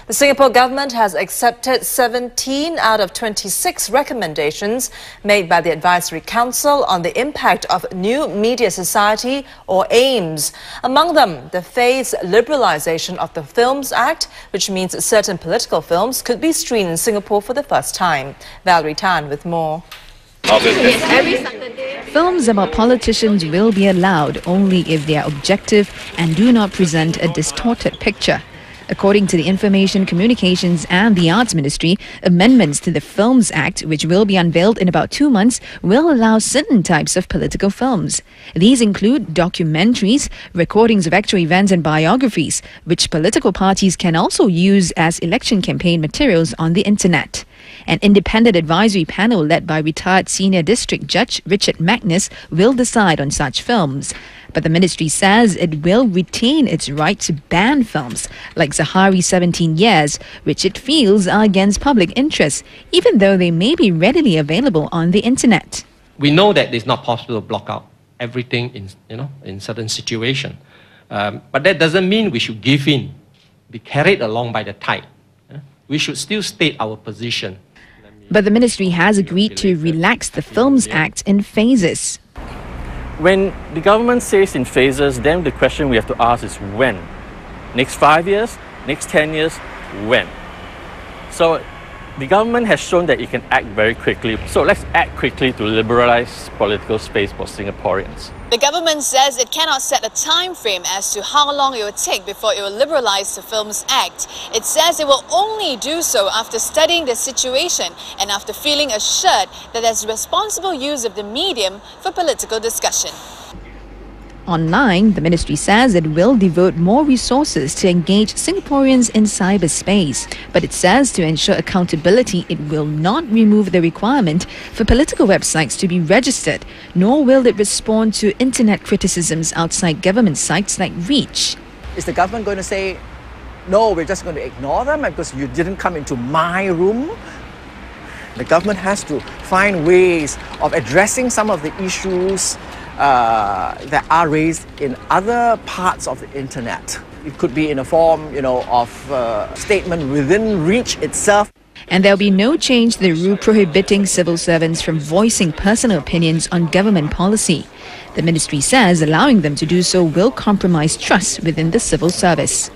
The Singapore government has accepted 17 out of 26 recommendations made by the Advisory Council on the impact of New Media Society or AIMS. Among them, the phased liberalisation of the Films Act, which means certain political films could be screened in Singapore for the first time. Valerie Tan with more. Films about politicians will be allowed only if they are objective and do not present a distorted picture. According to the Information, Communications and the Arts Ministry, amendments to the Films Act, which will be unveiled in about 2 months, will allow certain types of political films. These include documentaries, recordings of actual events and biographies, which political parties can also use as election campaign materials on the internet. An independent advisory panel led by retired Senior District Judge Richard Magnus will decide on such films. But the ministry says it will retain its right to ban films like Zahari's 17 Years, which it feels are against public interest, even though they may be readily available on the internet. We know that it's not possible to block out everything in certain situations. But that doesn't mean we should give in, be carried along by the tide. We should still state our position. But the ministry has agreed to relax the Films Act in phases. When the government says in phases, then the question we have to ask is when? Next 5 years? Next 10 years? When? So the government has shown that it can act very quickly. So let's act quickly to liberalize political space for Singaporeans. The government says it cannot set a time frame as to how long it will take before it will liberalize the Films Act. It says it will only do so after studying the situation and after feeling assured that there's responsible use of the medium for political discussion. Online, the ministry says it will devote more resources to engage Singaporeans in cyberspace. But it says to ensure accountability, it will not remove the requirement for political websites to be registered, nor will it respond to internet criticisms outside government sites like Reach. Is the government going to say, no, we're just going to ignore them because you didn't come into my room? The government has to find ways of addressing some of the issues that are raised in other parts of the internet. It could be in a form, of statement within Reach itself. And there'll be no change to the rule prohibiting civil servants from voicing personal opinions on government policy. The ministry says allowing them to do so will compromise trust within the civil service.